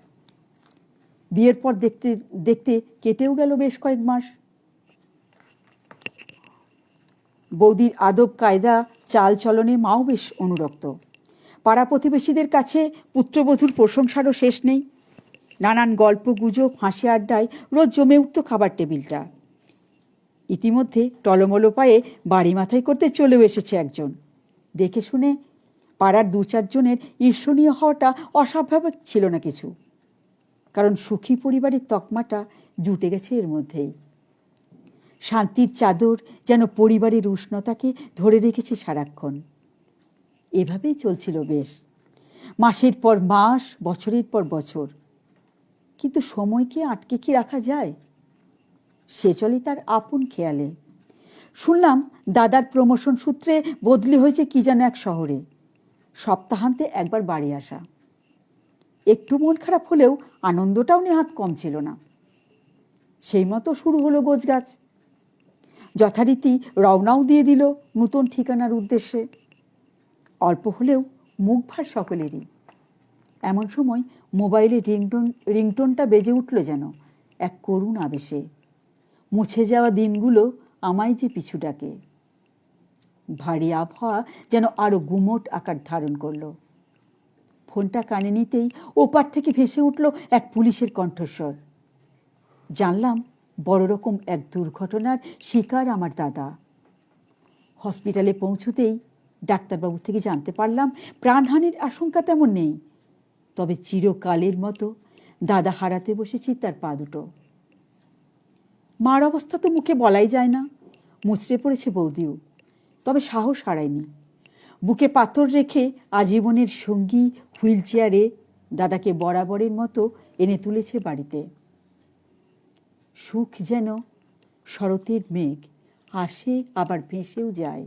বিয়ের পর দেখতে দেখতে কেটেও গেল বেশ কয়েক মাস। বৌদির আদব কায়দা চাল চলনে মাও বেশ অনুরক্ত। পাড়া প্রতিবেশীদের কাছে পুত্রবধূর প্রশংসারও শেষ নেই। নানান গল্প গুজব হাসি আড্ডায় রোজ জমে উঠত খাবার টেবিলটা। ইতিমধ্যে টলমলো পায়ে বাড়ি মাথায় করতে চলেও এসেছে একজন। দেখে শুনে পাড়ার 2-4 জনের ঈর্ষণীয় হওয়াটা অস্বাভাবিক ছিল না কিছু, কারণ সুখী পরিবারের তকমাটা জুটে গেছে এর মধ্যেই। শান্তির চাদর যেন পরিবারের উষ্ণতাকে ধরে রেখেছে সারাক্ষণ। এভাবেই চলছিল বেশ, মাসের পর মাস, বছরের পর বছর। কিন্তু সময়কে আটকে কি রাখা যায়? সে চলে তার আপন খেয়ালে। শুনলাম দাদার প্রমোশন সূত্রে বদলি হয়েছে কি যেন এক শহরে, সপ্তাহান্তে একবার বাড়ি আসা। একটু মন খারাপ হলেও আনন্দটাও নেহাত কম ছিল না। সেই মতো শুরু হলো গোছগাছ। যথারীতি রওনাও দিয়ে দিল নতুন ঠিকানার উদ্দেশ্যে। অল্প হলেও মুখ ভার সকলেরই। এমন সময় মোবাইলে রিংটোনটা বেজে উঠল যেন এক করুণ আবেশে। মুছে যাওয়া দিনগুলো আমায় যে পিছু ডাকে। ভারী আবহাওয়া যেন আরো গুমোট আকার ধারণ করলো। ফোনটা কানে নিতেই ওপার থেকে ভেসে উঠল এক পুলিশের কণ্ঠস্বর। জানলাম বড় রকম এক দুর্ঘটনার শিকার আমার দাদা। হসপিটালে পৌঁছতেই ডাক্তারবাবু থেকে জানতে পারলাম প্রাণহানির আশঙ্কা তেমন নেই, তবে চিরকালের মতো দাদা হারাতে বসেছি তার পা দুটো। মার অবস্থা তো মুখে বলাই যায় না, মুচড়ে পড়েছে বৌদিও, তবে সাহস হারায়নি। বুকে পাথর রেখে আজীবনের সঙ্গী হুইল চেয়ারে দাদাকে বরাবরের মতো এনে তুলেছে বাড়িতে। সুখ যেন শরতের মেঘ, আসে আবার ভেসেও যায়।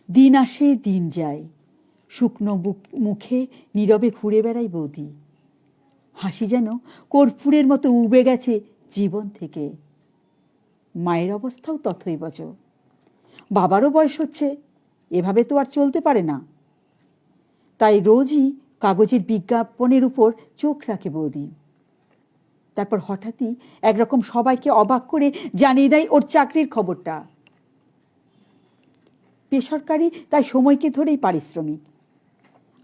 দিন আসে দিন যায়, শুকনো মুখে নীরবে ঘুরে বেড়ায় বৌদি। হাসি যেন কর্পূরের মতো উবে গেছে জীবন থেকে। মায়ের অবস্থাও তথৈবচ। বাবারও বয়স হচ্ছে, এভাবে তো আর চলতে পারে না। তাই রোজই কাগজের বিজ্ঞাপনের উপর চোখ রাখে বৌদি। তারপর হঠাৎই একরকম সবাইকে অবাক করে জানিয়ে দেয় ওর চাকরির খবরটা। বেসরকারি, তাই সময়কে ধরেই পারিশ্রমিক।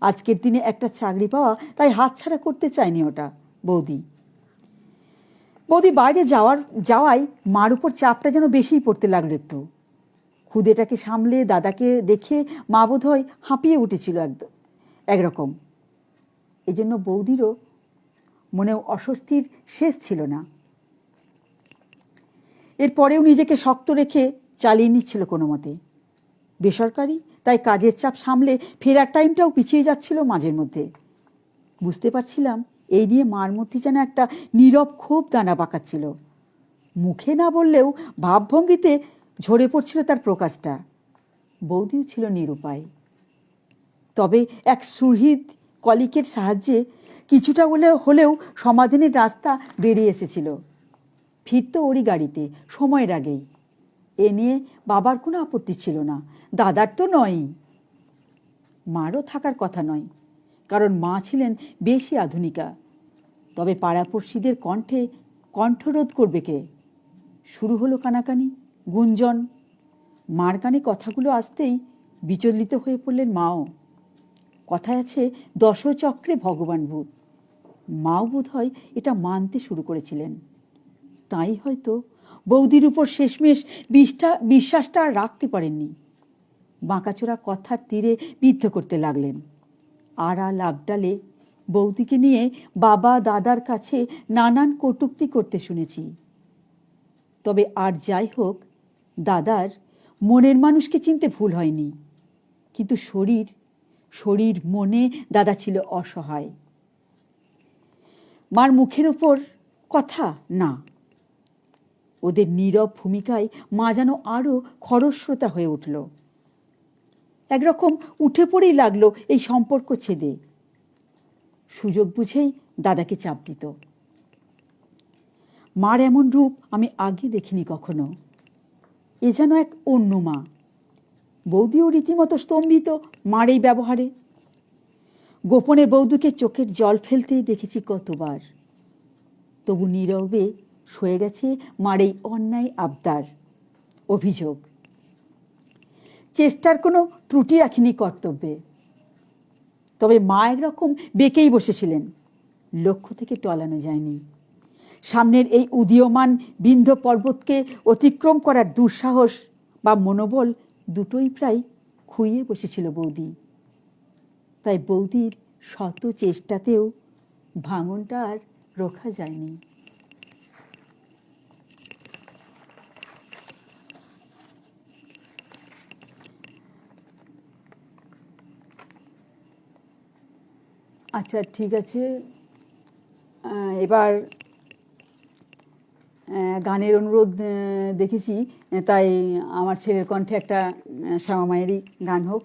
আজকের দিনে একটা চাকরি পাওয়া তাই হাতছাড়া করতে চায়নি ওটা বৌদি। বাইরে যাওয়ায় মার উপর চাপটা যেন বেশিই পড়তে লাগলো একটু। খুদেটাকে সামলে দাদাকে দেখে মা বোধহয় হাঁপিয়ে উঠেছিল একরকম। এই জন্য বৌদিরও মনেও অস্বস্তির শেষ ছিল না। এরপরেও নিজেকে শক্ত রেখে চালিয়ে নিচ্ছিল কোনো মতে। বেসরকারি, তাই কাজের চাপ সামলে ফেরার টাইমটাও পিছিয়ে যাচ্ছিল মাঝের মধ্যে। বুঝতে পারছিলাম এই নিয়ে মার মধ্যে যেন একটা নীরব ক্ষোভ দানা পাকাচ্ছিল। মুখে না বললেও ভাবভঙ্গিতে ঝরে পড়ছিল তার প্রকাশটা। বৌদিও ছিল নিরুপায়। তবে এক সুহৃদ কলিকের সাহায্যে কিছুটা হলেও সমাধানের রাস্তা বেরিয়ে এসেছিল। ফিরত ওরই গাড়িতে সময়ের আগেই। এ নিয়ে বাবার কোনো আপত্তি ছিল না, দাদার তো নয়ই। মারও থাকার কথা নয়, কারণ মা ছিলেন বেশি আধুনিকা। তবে পাড়াপড়শিদের কণ্ঠে কণ্ঠরোধ করবে কে? শুরু হলো কানাকানি, গুঞ্জন। মার কানে কথাগুলো আসতেই বিচলিত হয়ে পড়লেন মাও। কথায় আছে দশচক্রে ভগবান ভূত। মাও বোধহয় এটা মানতে শুরু করেছিলেন। তাই হয়তো বৌদির উপর শেষমেশ বিশ্বাসটা আর রাখতে পারেননি। বাঁকাচোরা কথার তীরে বিদ্ধ করতে লাগলেন। আড়াল আবডালে বৌদিকে নিয়ে বাবা দাদার কাছে নানান কটূক্তি করতে শুনেছি। তবে আর যাই হোক, দাদার মনের মানুষকে চিনতে ভুল হয়নি। কিন্তু শরীর মনে দাদা ছিল অসহায়। মার মুখের উপর কথা না, ওদের নীরব ভূমিকায় মা যেন আরো খরস্রোতা হয়ে উঠল। একরকম উঠে পড়েই লাগলো এই সম্পর্ক ছেদে। সুযোগ বুঝেই দাদাকে চাপ দিত। মার এমন রূপ আমি আগে দেখিনি কখনো। এ যেন এক অন্য মা। বৌদিও রীতিমতো স্তম্ভিত মার এই ব্যবহারে। গোপনে বৌদিকে চোখের জল ফেলতেই দেখেছি কতবার। তবু নীরবে সয়ে গেছে মার এই অন্যায় আবদার, অভিযোগ। চেষ্টার কোনো ত্রুটি রাখিনি কর্তব্যে। তবে মা একরকম বেঁকেই বসেছিলেন, লক্ষ্য থেকে টলানো যায়নি। সামনের এই উদীয়মান বিন্ধ্য পর্বতকে অতিক্রম করার দুঃসাহস বা মনোবল দুটোই প্রায় খুইয়ে বসেছিল বৌদি। তাই বৌদির শত চেষ্টাতেও ভাঙনটা আর রোখা যায়নি। আচ্ছা, ঠিক আছে, এবার গানের অনুরোধ দেখেছি, তাই আমার ছেলের কণ্ঠে একটা শ্যামা মায়েরই গান হোক।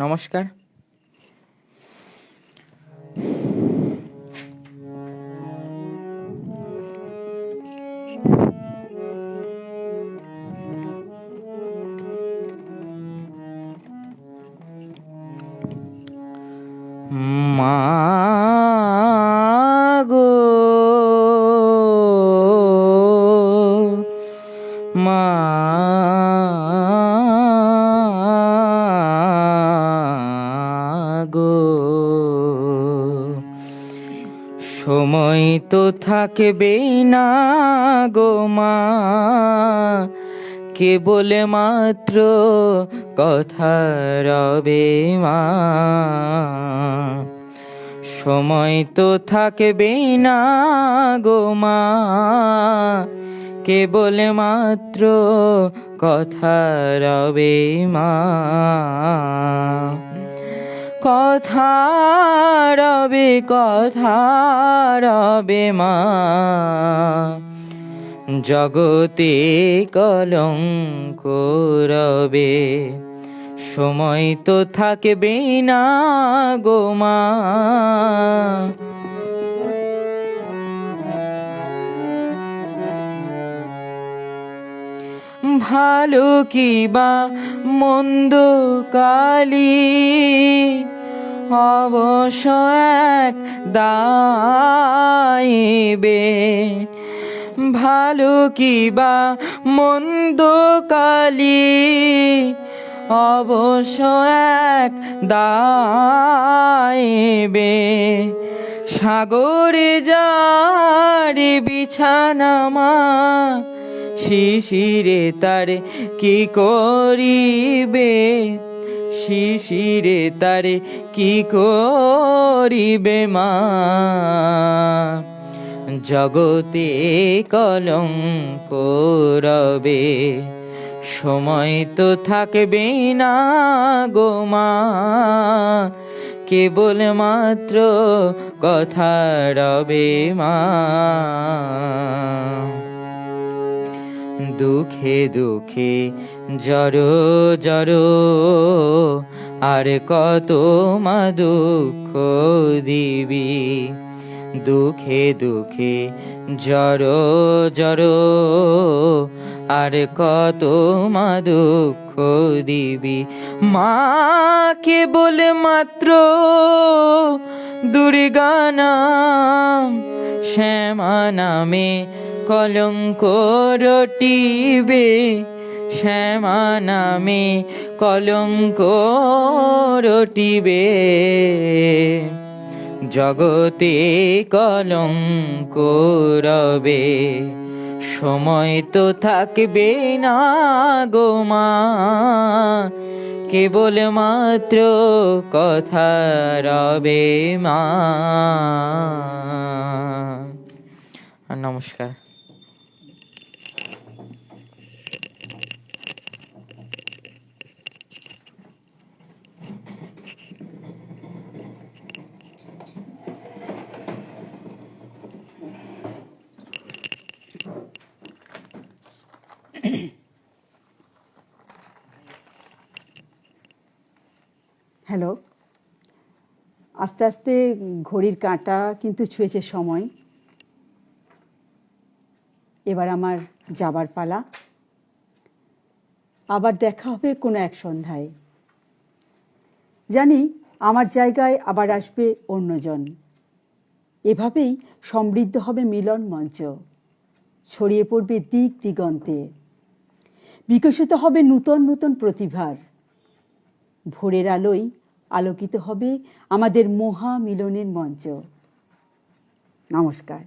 নমস্কার। মা গো মা গো, সময় তো থাকবে না গো মা, কেবল মাত্র কথা রবে মা। সময় তো থাকবে না গো মা, কেবল মাত্র কথা রবে মা। কথা রবে মা, জগতে কলঙ্ক রবে। সময় তো থাকবে না গো মা, ভালো কি বা মন্দ কালি অবশ্য এক দাইবে। ভালো কি বা মন্দ কালি অবশ্য এক দাইবে। সাগরে যারে বিছানা মা, শিশিরে তারে কি করিবে। শিশিরে তারে কি করিবে মা, জগতে কলঙ্ক রবে। সময় তো থাকবে না গো মা, কেবল মাত্র কথা রবে মা। দুঃখে দুঃখে জড়ো জড়ো আর কত মা দুঃখ দিবি। দুঃখে দুঃখে জড়ো জড়ো আর কত মা দুঃখ দিবি। মা কেবল মাত্র দুর্গা নাম, শ্যামা নামে কলঙ্ক রটিবে। শ্যামা নামে কলঙ্ক রটিবে, জগতে কলঙ্ক রবে। সময় তো থাকবে না গো মা, কেবল মাত্র কথা রবে মা। আর নমস্কার। হ্যালো। আস্তে আস্তে ঘড়ির কাঁটা কিন্তু ছুঁয়েছে সময়। এবার আমার যাবার পালা। আবার দেখা হবে কোনো এক সন্ধ্যায়। জানি আমার জায়গায় আবার আসবে অন্যজন। এভাবেই সমৃদ্ধ হবে মিলন মঞ্চ, ছড়িয়ে পড়বে দিক দিগন্তে, বিকশিত হবে নূতন নূতন প্রতিভার। ভোরের আলোয় আলোকিত হবে আমাদের মহা মিলনের মঞ্চ। নমস্কার।